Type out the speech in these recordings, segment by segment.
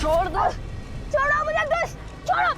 छोड़ दो, छोड़ो मुझे दुष्ट, छोड़ो।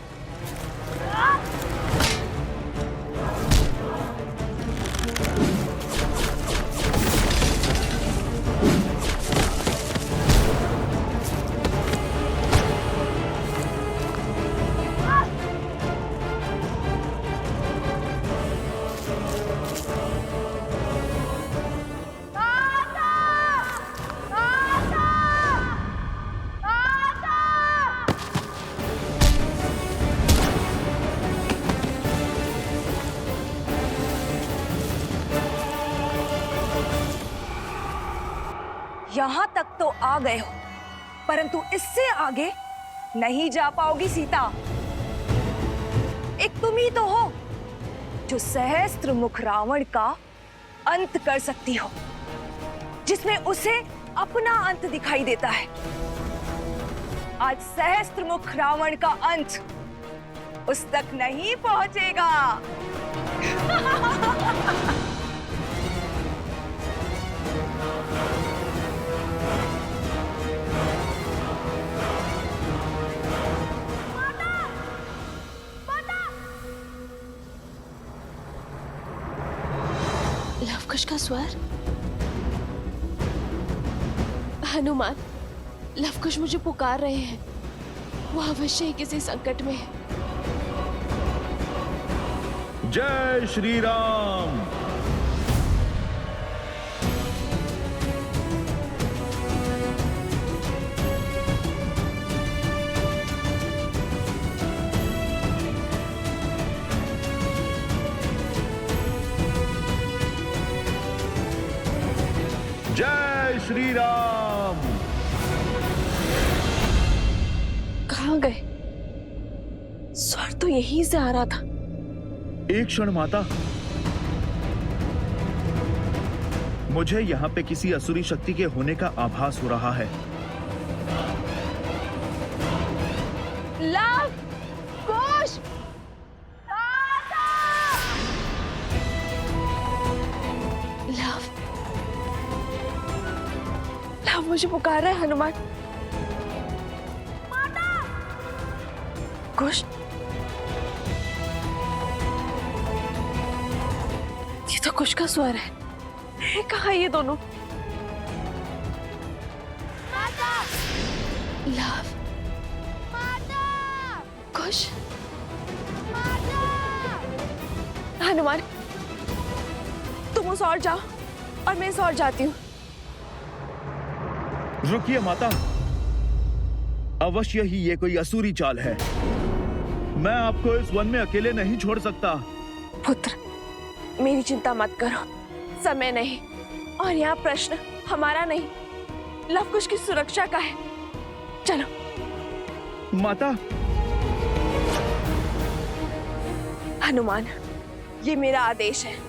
यहां तक तो आ गए हो, परंतु इससे आगे नहीं जा पाओगी सीता। एक तुम ही तो हो जो सहस्त्र मुख रावण का अंत कर सकती हो, जिसमें उसे अपना अंत दिखाई देता है। आज सहस्त्र मुख रावण का अंत उस तक नहीं पहुंचेगा। लवकुश का स्वर। हनुमान, लवकुश मुझे पुकार रहे हैं। वो अवश्य ही किसी संकट में है। जय श्री राम। जय श्री राम। कहाँ गए? स्वर तो यहीं से आ रहा था। एक क्षण माता, मुझे यहाँ पे किसी असुरी शक्ति के होने का आभास हो रहा है। लव कुश, लव, लव मुझे पुकार रहा है। हनुमान, कुश, ये तो कुश का स्वर है। कहाँ ये दोनों? लव, कुश, हनुमान, तुम उस और जाओ और मैं इस और जाती हूँ। रुकिए माता, अवश्य ही ये कोई असुरी चाल है। मैं आपको इस वन में अकेले नहीं छोड़ सकता। पुत्र, मेरी चिंता मत करो, समय नहीं। और यहाँ प्रश्न हमारा नहीं, लवकुश की सुरक्षा का है। चलो। माता। हनुमान, ये मेरा आदेश है।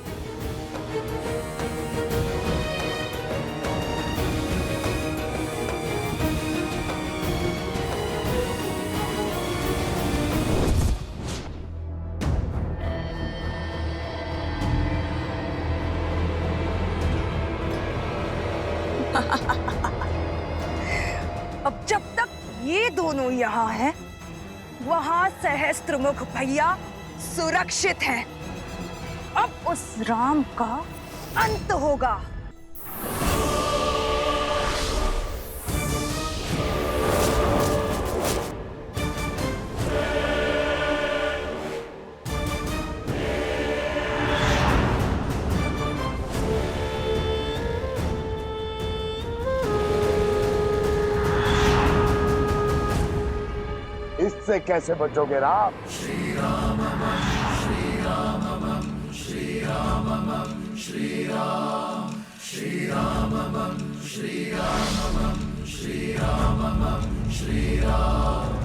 अब जब तक ये दोनों यहाँ हैं, वहां सहस्त्रमुख भैया सुरक्षित हैं। अब उस राम का अंत होगा। इससे कैसे बचोगे राम? श्री राम श्री राम श्री राम श्री राम श्री राम श्री राम श्री राम श्री राम।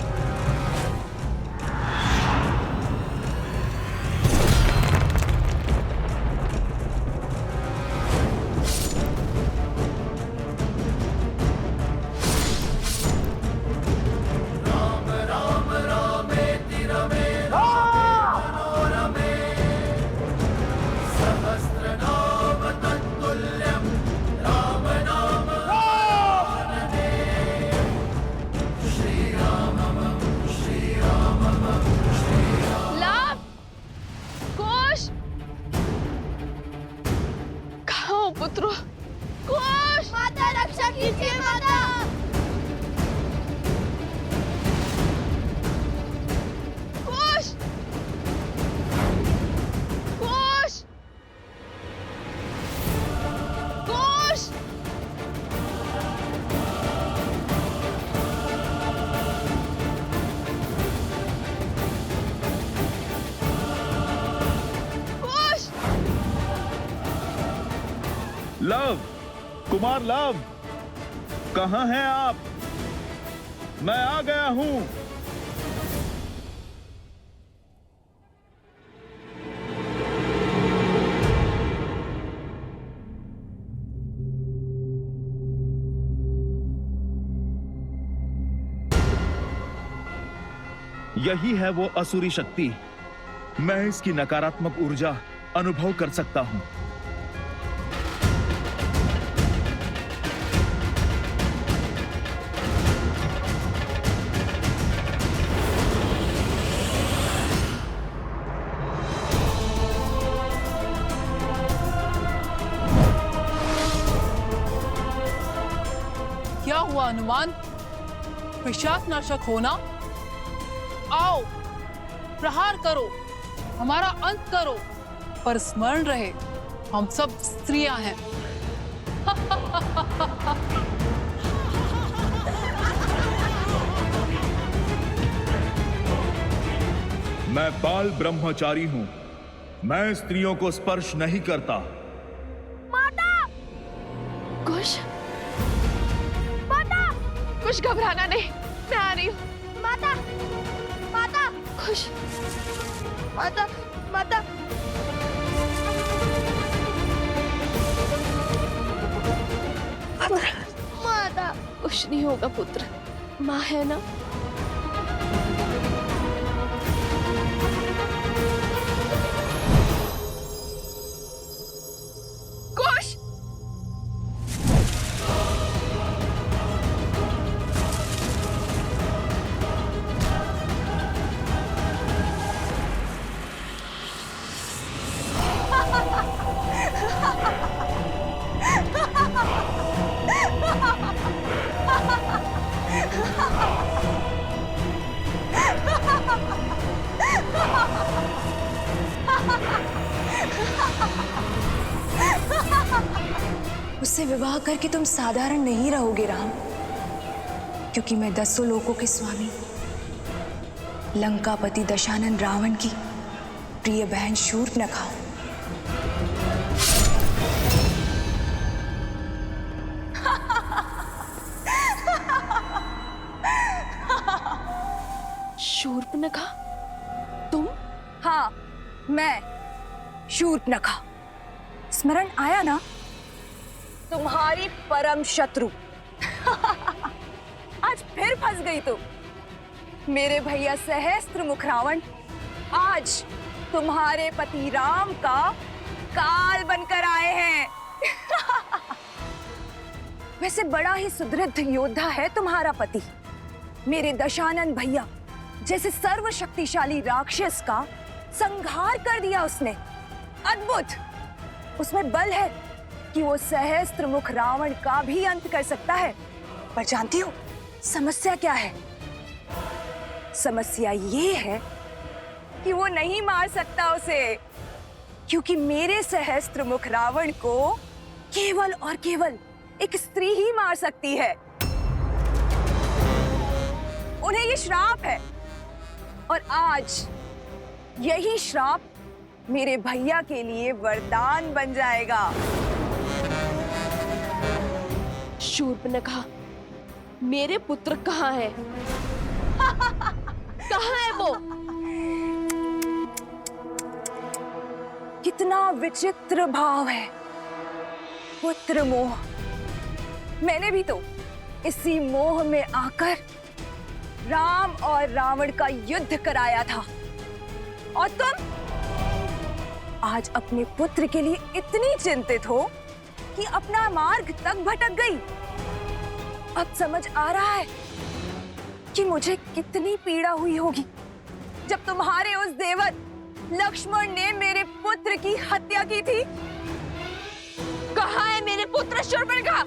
श्री राम बचाइए माता। कुश! कुश! कुश! कुश! लव, कुमार लव, कहाँ हैं आप? मैं आ गया हूं। यही है वो असुरी शक्ति। मैं इसकी नकारात्मक ऊर्जा अनुभव कर सकता हूं। क्या हुआ हनुमान? पिशाच नाशक होना? आओ, प्रहार करो, हमारा अंत करो, पर स्मरण रहे हम सब स्त्रियां हैं। मैं बाल ब्रह्मचारी हूं। मैं स्त्रियों को स्पर्श नहीं करता। कुश! कुछ घबराना नहीं, मैं आ रही हूँ। माता, माता, खुश! माता, माता। माता, कुछ नहीं होगा पुत्र, माँ है ना। कुश! उससे विवाह करके तुम साधारण नहीं रहोगे राम, क्योंकि मैं 10 लोकों के स्वामी लंकापति दशानन रावण की प्रिय बहन शूर्पणखा हूं। शूर्पणखा? तुम? हाँ, मैं शूर्पणखा। स्मरण आया ना? तुम्हारी परम शत्रु। आज फिर फंस गई तुम। मेरे भैया सहस्त्र मुख रावण आज तुम्हारे पति राम का काल बनकर आए हैं। वैसे बड़ा ही सुदृढ़ योद्धा है तुम्हारा पति। मेरे दशानन भैया जैसे सर्वशक्तिशाली राक्षस का संहार कर दिया उसने। अद्भुत! उसमें बल है कि वो सहस्त्र मुख रावण का भी अंत कर सकता है। पर जानती हो समस्या क्या है? समस्या ये है कि वो नहीं मार सकता उसे, क्योंकि मेरे सहस्त्र मुख रावण को केवल और केवल एक स्त्री ही मार सकती है। उन्हें ये श्राप है और आज यही श्राप मेरे भैया के लिए वरदान बन जाएगा। शूर्पणखा, मेरे पुत्र कहाँ है? कहाँ है वो? कितना विचित्र भाव है, पुत्र मोह। मैंने भी तो इसी मोह में आकर राम और रावण का युद्ध कराया था, और तुम आज अपने पुत्र के लिए इतनी चिंतित हो कि अपना मार्ग तक भटक गई। अब समझ आ रहा है कि मुझे कितनी पीड़ा हुई होगी जब तुम्हारे उस देवत लक्ष्मण ने मेरे पुत्र की हत्या की थी। कहाँ है मेरे पुत्र शूर्पणखा?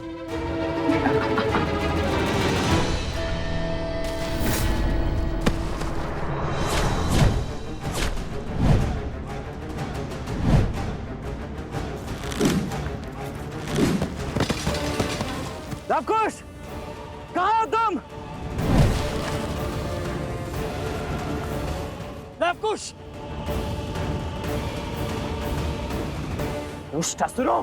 लवकुश, कहाँ हो तुम? लवकुश, दुष्टासुरों!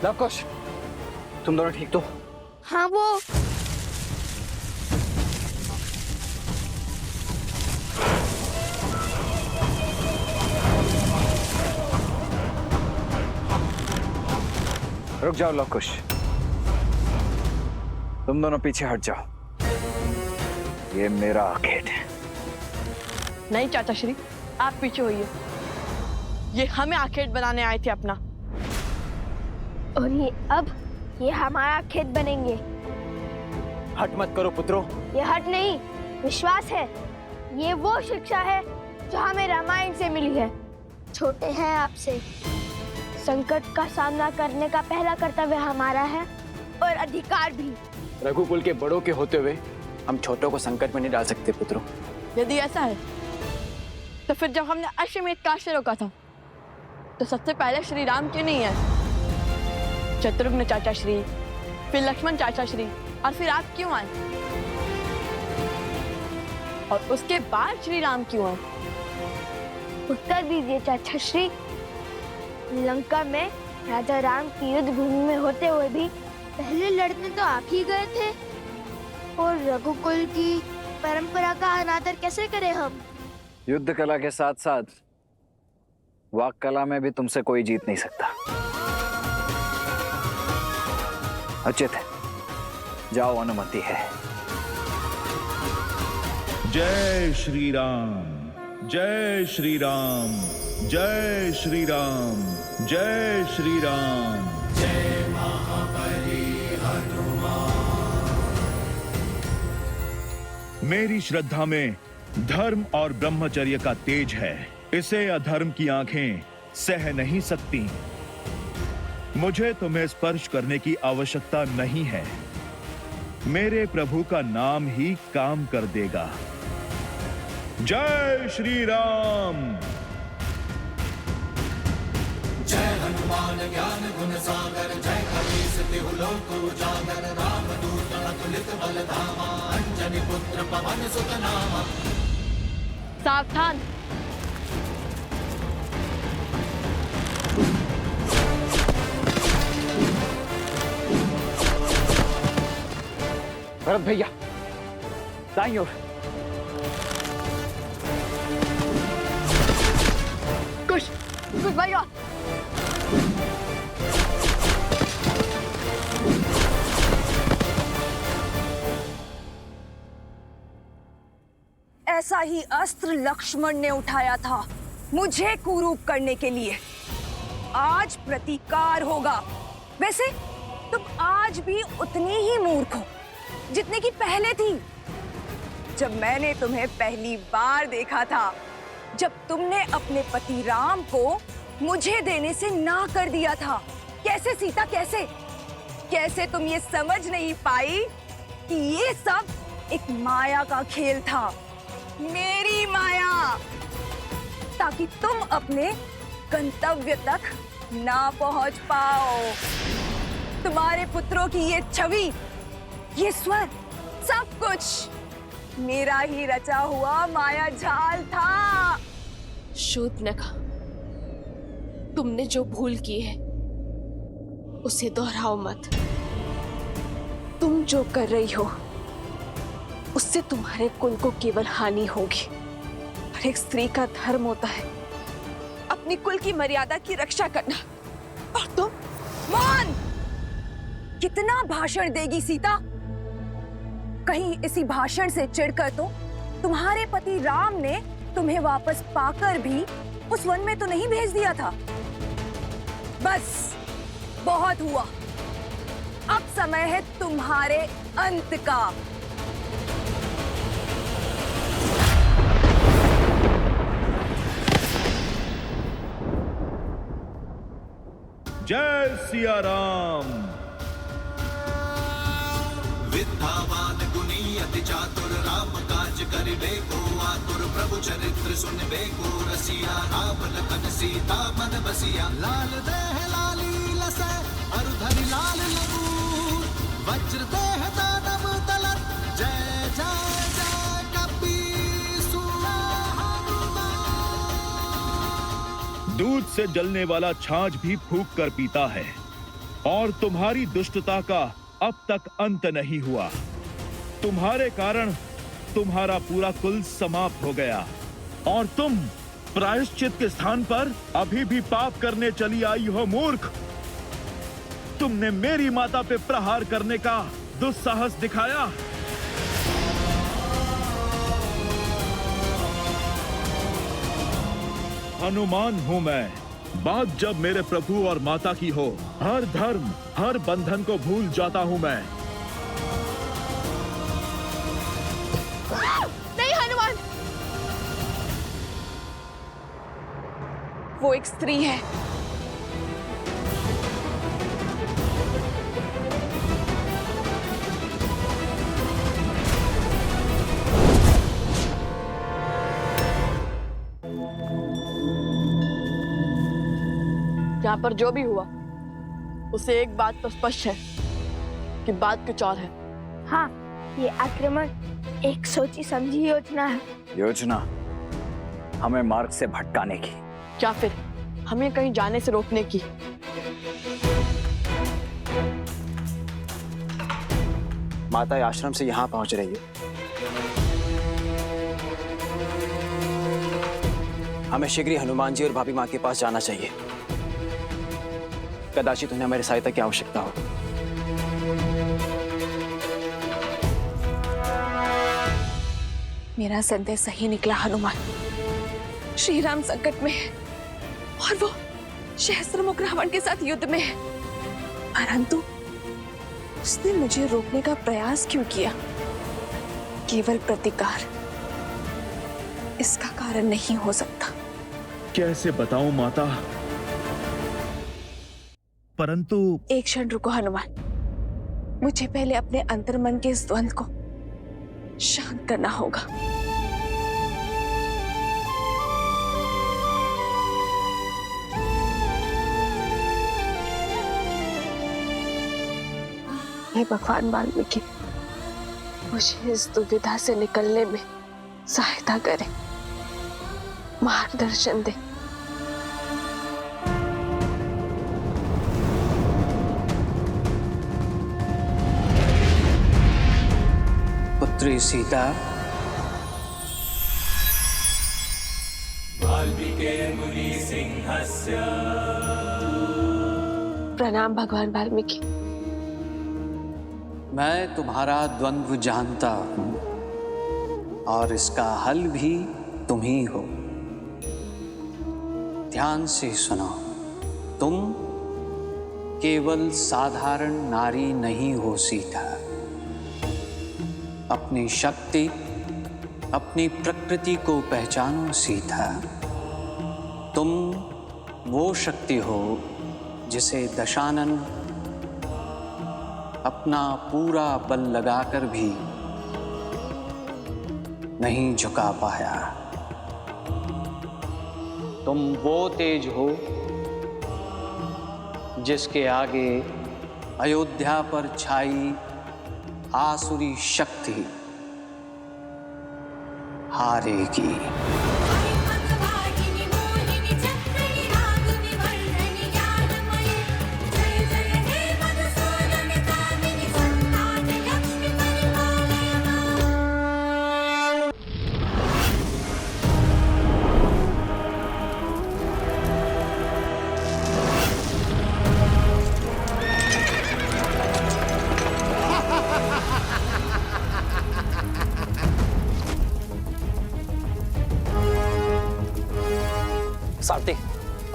लवकुश, तुम दोनों ठीक तो? हाँ वो रुक जाओ लवकुश, तुम दोनों पीछे हट जाओ। ये मेरा आखेट है। नहीं चाचा श्री, आप पीछे होइए। ये हमें आखेट बनाने आए थे अपना। और ये हमारा खेत बनेंगे। हट मत करो पुत्रों। ये हट नहीं, विश्वास है। ये वो शिक्षा है जो हमें रामायण से मिली है। छोटे हैं आपसे, संकट का सामना करने का पहला कर्तव्य हमारा है और अधिकार भी। रघुकुल के बड़ों के होते हुए हम छोटों को संकट में नहीं डाल सकते पुत्रों। यदि ऐसा है तो फिर जब हमने अश्वमेध काष्ठ से रोका था तो सबसे पहले श्री राम क्यों नहीं है? शत्रुघ्न चाचा श्री, फिर लक्ष्मण चाचा श्री, और फिर आप क्यों आए? और उसके बाद श्री राम क्यों आए? उत्तर दीजिए चाचा श्री। लंका में राजा राम की युद्ध भूमि में होते हुए भी पहले लड़ने तो आप ही गए थे। और रघुकुल की परंपरा का अनादर कैसे करें हम? युद्ध कला के साथ साथ वाक कला में भी तुमसे कोई जीत नहीं सकता। उचित है, जाओ, अनुमति है। जय श्री राम, जय श्री राम, जय श्री राम, जय श्री राम। जय महाबली हनुमान। मेरी श्रद्धा में धर्म और ब्रह्मचर्य का तेज है। इसे अधर्म की आंखें सह नहीं सकती। मुझे तुम्हें स्पर्श करने की आवश्यकता नहीं है। मेरे प्रभु का नाम ही काम कर देगा। जय श्री राम। जय हनुमान ज्ञान गुण सागर, जय कपीस तिहु लोक उजागर, रामदूत अतुलित बल धामा, अंजनी पुत्र पवन सुत नामा। सावधान! भरत भैया, दाईं ओर। कुश भैया, ऐसा ही अस्त्र लक्ष्मण ने उठाया था मुझे कुरूप करने के लिए। आज प्रतिकार होगा। वैसे तुम आज भी उतनी ही मूर्ख हो जितने की पहले थी। जब मैंने तुम्हें पहली बार देखा था, जब तुमने अपने पति राम को मुझे देने से ना कर दिया था। कैसे सीता, कैसे तुम ये समझ नहीं पाई कि ये सब एक माया का खेल था, मेरी माया, ताकि तुम अपने गंतव्य तक ना पहुंच पाओ। तुम्हारे पुत्रों की ये छवि, ये स्वर, सब कुछ मेरा ही रचा हुआ माया जाल था। शूर्पणखा, तुमने जो भूल की है उसे दोहराओ मत। तुम जो कर रही हो उससे तुम्हारे कुल को केवल हानि होगी। हर एक स्त्री का धर्म होता है अपनी कुल की मर्यादा की रक्षा करना। और तुम मौन! कितना भाषण देगी सीता? कहीं इसी भाषण से चिढ़कर तो तुम्हारे पति राम ने तुम्हें वापस पाकर भी उस वन में तो नहीं भेज दिया था। बस बहुत हुआ, अब समय है तुम्हारे अंत का। जय सिया राम। विद्यावान गुणी अति चातुर राम काज करिबे को आतुर प्रभु चरित्र सुनबे को रसिया राम लखन सीता मन बसिया लाल देह लाली लसै अरु धरि लाल लगू वज्र देह दानव तलत जय जय जय कपीसु दूध से जलने वाला छाछ भी फूंक कर पीता है, और तुम्हारी दुष्टता का अब तक अंत नहीं हुआ। तुम्हारे कारण तुम्हारा पूरा कुल समाप्त हो गया, और तुम प्रायश्चित के स्थान पर अभी भी पाप करने चली आई हो मूर्ख। तुमने मेरी माता पे प्रहार करने का दुस्साहस दिखाया। हनुमान हूं मैं। बात जब मेरे प्रभु और माता की हो, हर धर्म हर बंधन को भूल जाता हूं मैं। नहीं हनुमान, वो एक स्त्री है। यहाँ पर जो भी हुआ उसे एक बात तो स्पष्ट है कि बात कुछ और है। हाँ, ये आक्रमण एक सोची समझी योजना है। योजना हमें मार्ग से भटकाने की, क्या फिर हमें कहीं जाने से रोकने की? माता आश्रम से यहाँ पहुंच रही है। हमें शीघ्र ही हनुमान जी और भाभी माँ के पास जाना चाहिए। कदाचित उन्हें हमारी सहायता की आवश्यकता हो। मेरा संदेश सही निकला हनुमान। श्री राम संकट में है और वो सहस्त्रमुख रावण के साथ युद्ध में है, परंतु उसने मुझे रोकने का प्रयास क्यों किया? केवल प्रतिकार इसका कारण नहीं हो सकता। कैसे बताऊं माता, परंतु एक क्षण रुको हनुमान, मुझे पहले अपने अंतर्मन के इस द्वंद्व को शांत करना होगा। हे भगवान वाल्मीकि, मुझे इस दुविधा से निकलने में सहायता करें, मार्गदर्शन दे। पुत्री सीता, प्रणाम भगवान वाल्मीकि। मैं तुम्हारा द्वंद्व जानता हूं और इसका हल भी तुम ही हो। ध्यान से सुनो, तुम केवल साधारण नारी नहीं हो सीता। अपनी शक्ति, अपनी प्रकृति को पहचानो सीता। तुम वो शक्ति हो जिसे दशानन अपना पूरा बल लगाकर भी नहीं झुका पाया। तुम वो तेज हो जिसके आगे अयोध्या पर छाई आसुरी शक्ति हारेगी। सारथी,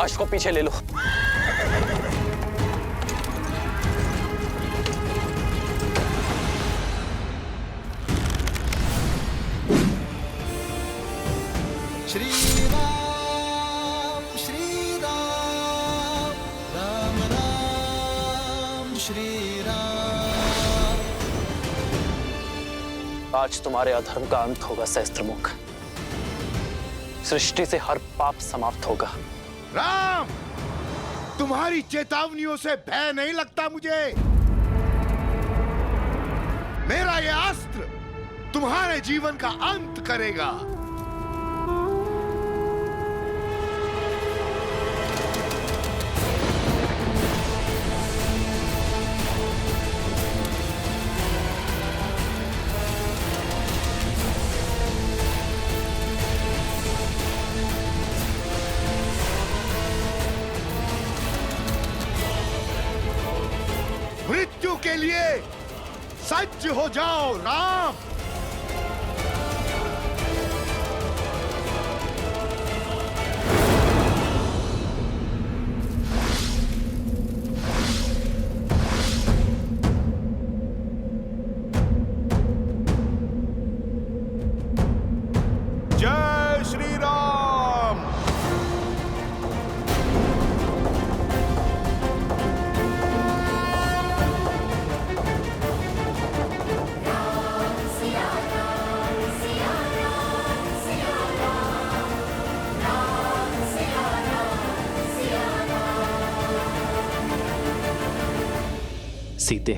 अश्व को पीछे ले लो। श्री राम राम राम श्री राम। आज तुम्हारे अधर्म का अंत होगा सहस्त्रमुख। सृष्टि से हर पाप समाप्त होगा। राम, तुम्हारी चेतावनियों से भय नहीं लगता मुझे। मेरा ये अस्त्र तुम्हारे जीवन का अंत करेगा। मृत्यु के लिए सज्ज हो जाओ राम। जय श्री राम। सीते,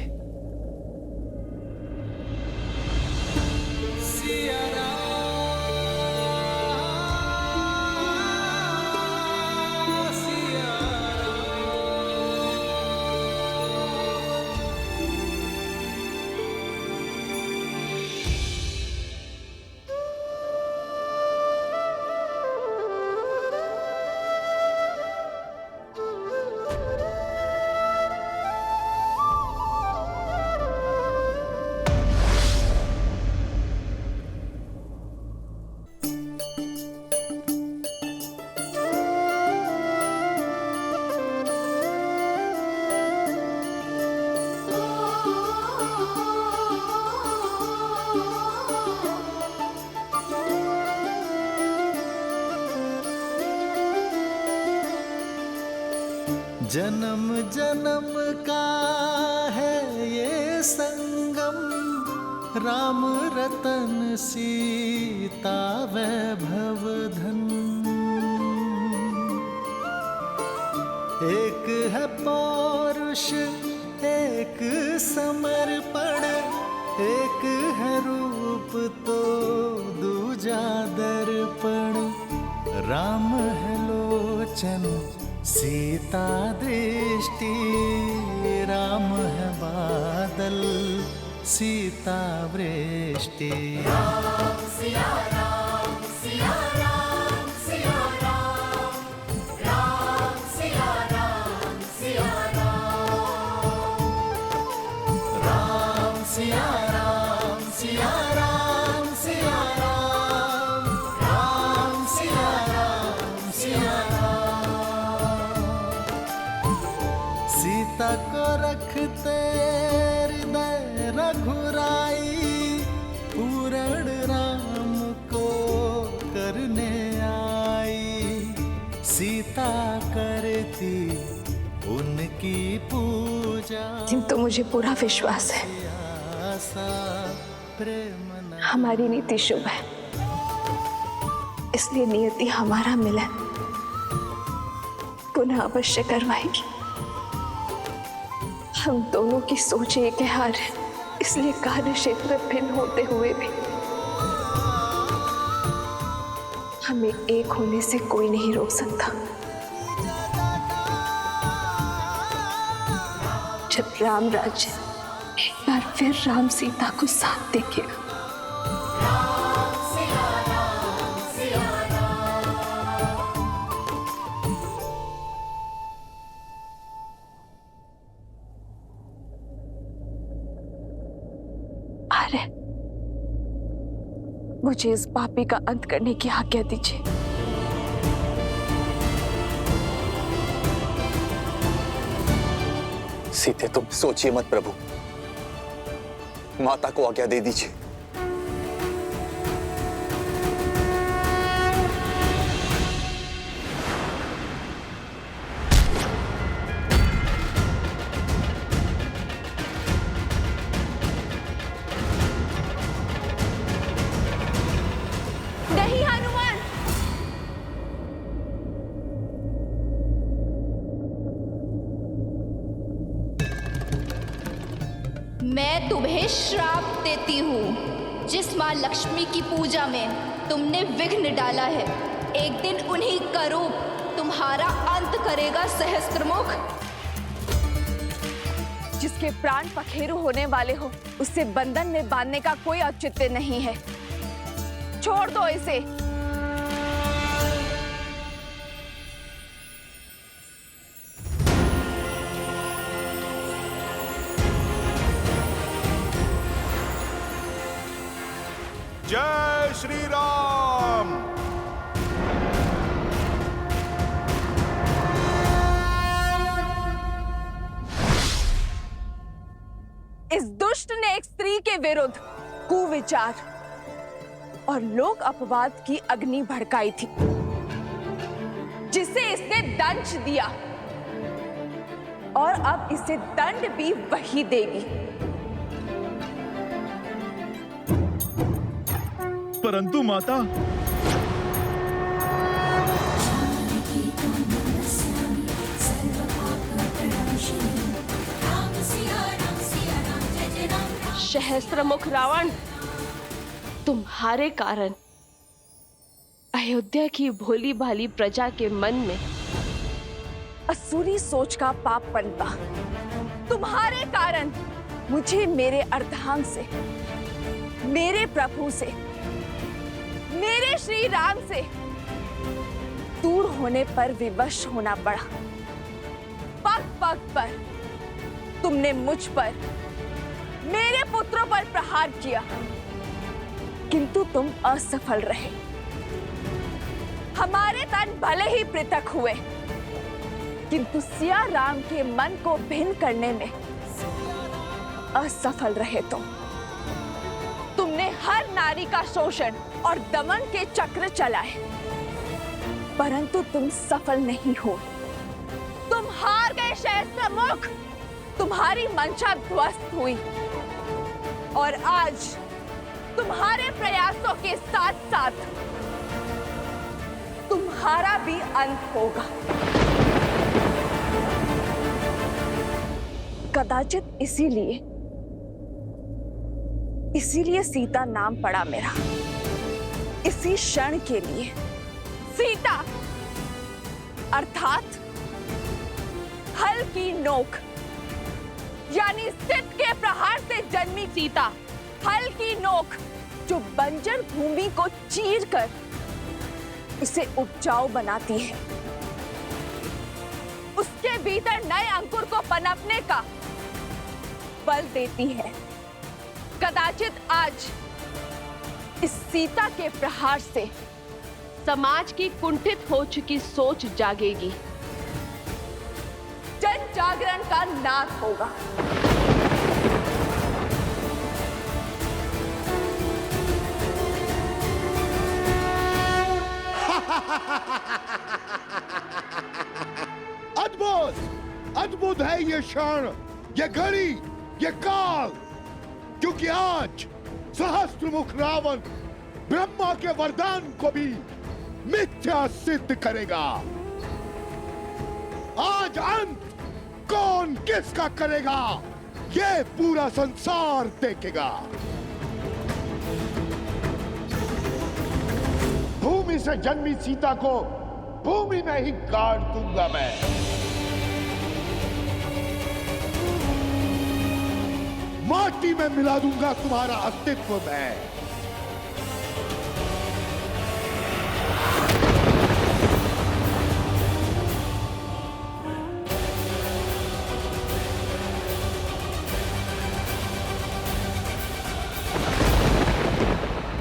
जन्म जन्म का है ये संगम, राम रतन सीता वैभव धन। एक है पौरुष एक समर्पण, एक है रूप तो दूजा दर्पण। राम है लोचन सीता दृष्टि, राम है बादल सीता वृष्टि। राम सिया राम सिया राम सिया राम, राम सिया राम सिया राम, राम सिया राम सिया राम सिया राम, राम सिया राम सिया राम। सीता को रखते हृदय रघुराई, पूरण राम को करने आई। सीता करती उनकी पूजा। किंतु मुझे पूरा विश्वास है प्रेम हमारी नीति शुभ है, इसलिए नियति हमारा मिलन पुनः अवश्य करवाएगी। हम दोनों की सोच एक है हार है, इसलिए कार्य क्षेत्र भिन्न होते हुए भी हमें एक होने से कोई नहीं रोक सकता। जब राम राज्य एक बार फिर राम सीता को साथ देखेगा। आर्य, मुझे इस पापी का अंत करने की आज्ञा दीजिए। सीते तुम सोचिए मत प्रभु, माता को आज्ञा दे दीजिए। नहीं हनुमान, मैं तुम्हें श्राप देती हूँ। जिस माँ लक्ष्मी की पूजा में तुमने विघ्न डाला है, एक दिन उन्हीं का रूप तुम्हारा अंत करेगा सहस्त्रमुख। जिसके प्राण पखेरु होने वाले हो, उसे बंधन में बांधने का कोई औचित्य नहीं है। छोड़ दो इसे। जय श्री राम। इस दुष्ट ने एक स्त्री के विरुद्ध कुविचार और लोक अपवाद की अग्नि भड़काई थी, जिसे इसने दंश दिया और अब इसे दंड भी वही देगी। परंतु माता, सहस्त्रमुख रावण, तुम्हारे कारण अयोध्या की भोली भाली प्रजा के मन में असुरी सोच का पाप पनपा। तुम्हारे कारण मुझे मेरे अर्धांग से, मेरे प्रभु से, मेरे श्री राम से दूर होने पर विवश होना पड़ा। पग पग पर तुमने मुझ पर, मेरे पुत्रों पर प्रहार किया, किंतु तुम असफल रहे। हमारे तन भले ही पृथक हुए, किंतु सिया राम के मन को भिन्न करने में असफल रहे तुमने हर नारी का शोषण और दमन के चक्र चलाए, परंतु तुम सफल नहीं हो। तुम हार गए सहस्त्रमुख। तुम्हारी मंशा ध्वस्त हुई और आज तुम्हारे प्रयासों के साथ साथ तुम्हारा भी अंत होगा। कदाचित इसीलिए सीता नाम पड़ा मेरा। इसी क्षण के लिए सीता अर्थात हल की नोक, यानी सिद्ध के प्रहार से जन्मी सीता, हल की नोक जो बंजर भूमि को चीरकर इसे उपजाऊ बनाती है, उसके भीतर नए अंकुर को पनपने का बल देती है। कदाचित आज इस सीता के प्रहार से समाज की कुंठित हो चुकी सोच जागेगी, जन जागरण का नाश होगा। अद्भुत अद्भुत है ये क्षण, ये घड़ी, ये काल, क्योंकि आज सहस्त्रमुख रावण ब्रह्मा के वरदान को भी मिथ्या सिद्ध करेगा। आज अंत कौन किसका करेगा, ये पूरा संसार देखेगा। भूमि से जन्मी सीता को भूमि में ही गाड़ दूंगा मैं। माटी में मिला दूंगा तुम्हारा अस्तित्व में।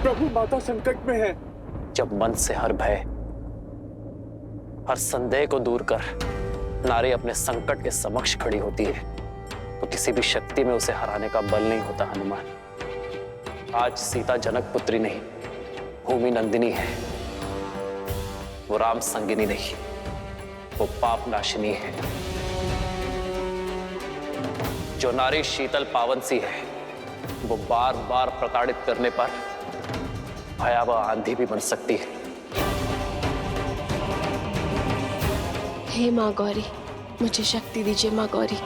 प्रभु, माता संकट में है। जब मन से हर भय, हर संदेह को दूर कर नारी अपने संकट के समक्ष खड़ी होती है, तो किसी भी शक्ति में उसे हराने का बल नहीं होता हनुमान। आज सीता जनक पुत्री नहीं, भूमि नंदिनी है। वो राम संगिनी नहीं, वो पाप नाशिनी है। जो नारी शीतल पावन सी है, वो बार बार प्रताड़ित करने पर भयावह आंधी भी बन सकती है। हे माँ गौरी, मुझे शक्ति दीजिए माँ गौरी।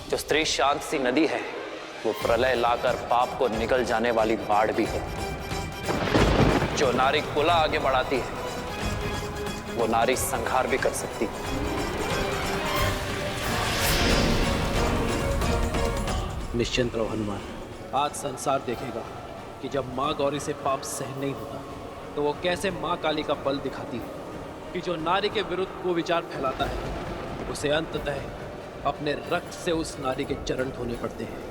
जो स्त्री शांत सी नदी है, वो प्रलय लाकर पाप को निगल जाने वाली बाढ़ भी है। जो नारी कुला आगे बढ़ाती है, वो नारी संहार भी कर सकती है। निश्चिंत रहो हनुमान, आज संसार देखेगा कि जब माँ गौरी से पाप सहन नहीं होता तो वो कैसे माँ काली का बल दिखाती है कि जो नारी के विरुद्ध को विचार फैलाता है उसे अंततः अपने रक्त से उस नारी के चरण धोने पड़ते हैं।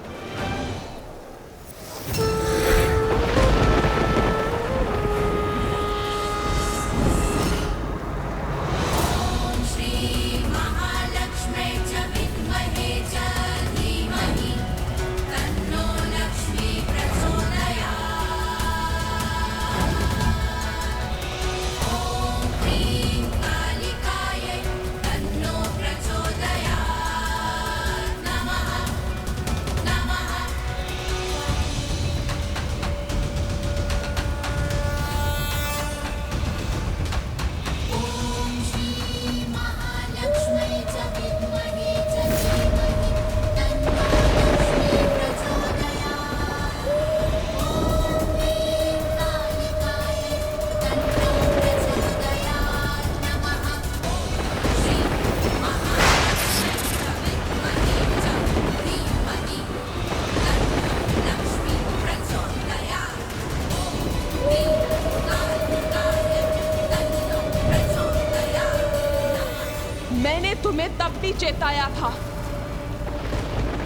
मैंने तुम्हें तब भी चेताया था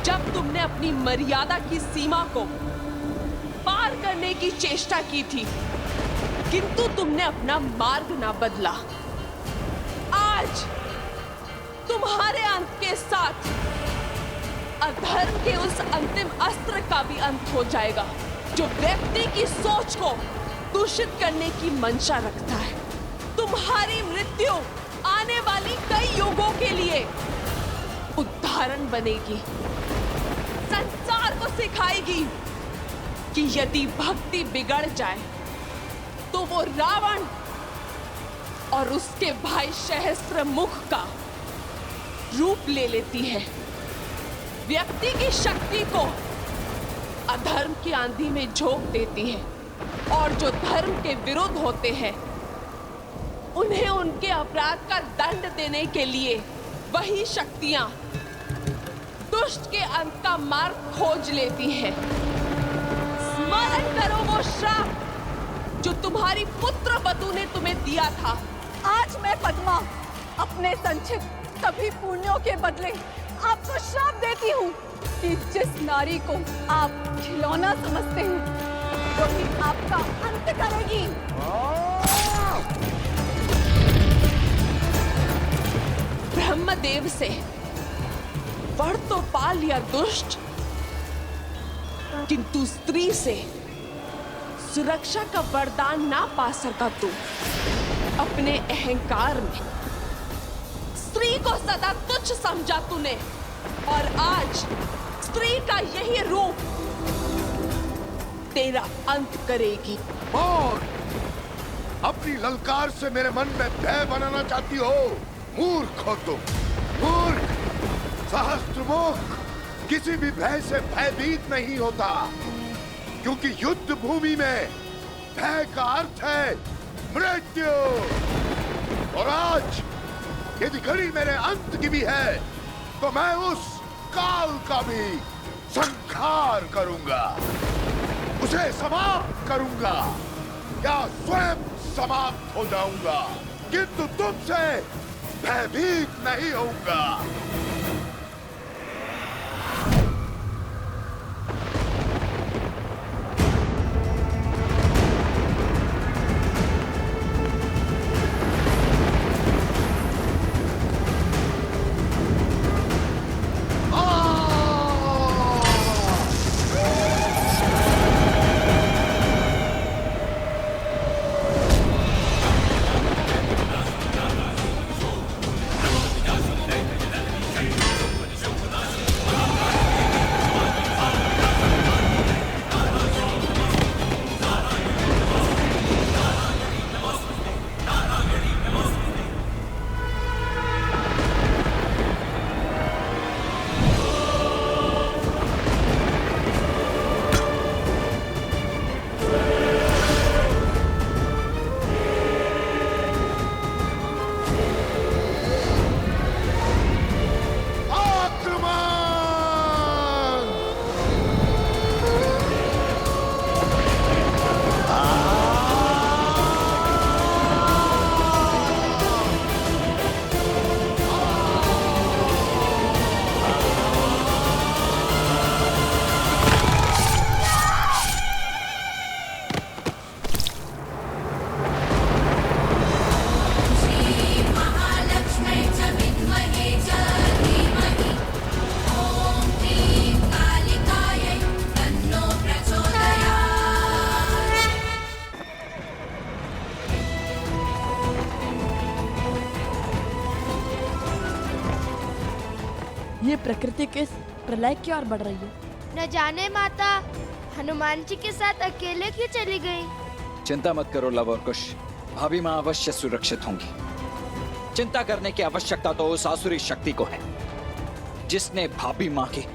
जब तुमने अपनी मर्यादा की सीमा को पार करने की चेष्टा की थी, किंतु तुमने अपना मार्ग ना बदला। आज तुम्हारे अंत के साथ अधर्म के उस अंतिम अस्त्र का भी अंत हो जाएगा जो व्यक्ति की सोच को दूषित करने की मंशा रखता है। तुम्हारी मृत्यु आने वाली कई युगों के लिए उदाहरण बनेगी, संसार को सिखाएगी कि यदि भक्ति बिगड़ जाए तो वो रावण और उसके भाई सहस्त्रमुख का रूप ले लेती है। व्यक्ति की शक्ति को अधर्म की आंधी में झोंक देती है और जो धर्म के विरुद्ध होते हैं उन्हें उनके अपराध का दंड देने के लिए वही शक्तियां दुष्ट के अंत का मार्ग खोज लेती हैं। स्मरण करो वो श्राप जो तुम्हारी पुत्र वधु ने तुम्हें दिया था। आज मैं पद्मा अपने संचित सभी पुण्यों के बदले आपको श्राप देती हूँ कि जिस नारी को आप खिलौना समझते हैं वही आपका अंत करेगी। ब्रह्मदेव से वर तो पा लिया दुष्ट, किंतु स्त्री से सुरक्षा का वरदान ना पा सका तू। अपने अहंकार में स्त्री को सदा तुच्छ समझा तूने और आज स्त्री का यही रूप तेरा अंत करेगी। और अपनी ललकार से मेरे मन में भय बनाना चाहती हो? मूर्ख हो तुम, मूर्ख। सहस्त्रमुख किसी भी भय से भयभीत नहीं होता, क्योंकि युद्ध भूमि में भय का अर्थ है मृत्यु। और आज यदि घड़ी मेरे अंत की भी है तो मैं उस काल का भी संहार करूंगा, उसे समाप्त करूंगा या स्वयं समाप्त हो जाऊंगा, किंतु तुमसे भयभीत नहीं होऊंगा। ये प्रकृति के इस प्रलय की ओर बढ़ रही है। न जाने माता हनुमान जी के साथ अकेले क्यों चली गई। चिंता मत करो लव और कुश, भाभी माँ अवश्य सुरक्षित होंगी। चिंता करने की आवश्यकता तो उस आसुरी शक्ति को है जिसने भाभी माँ के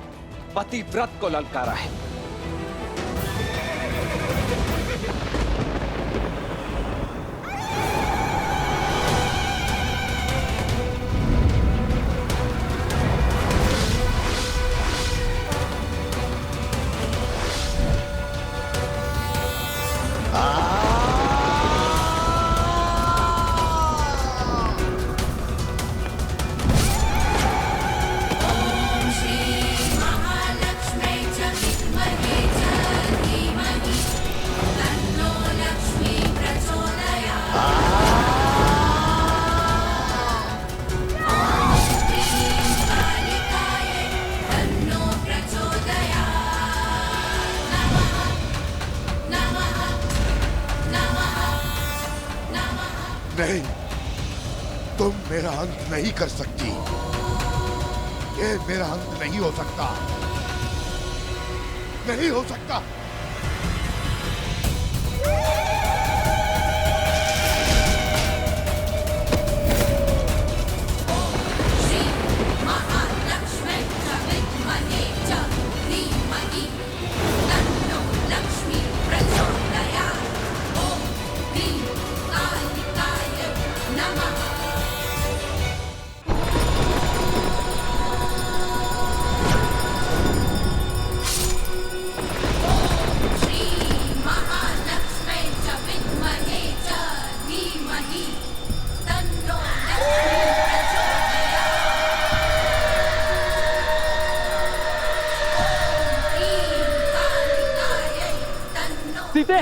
पतिव्रत को ललकारा है। नहीं, तुम मेरा अंत नहीं कर सकती। ये मेरा अंत नहीं हो सकता, नहीं हो सकता। सीते,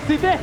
सीते,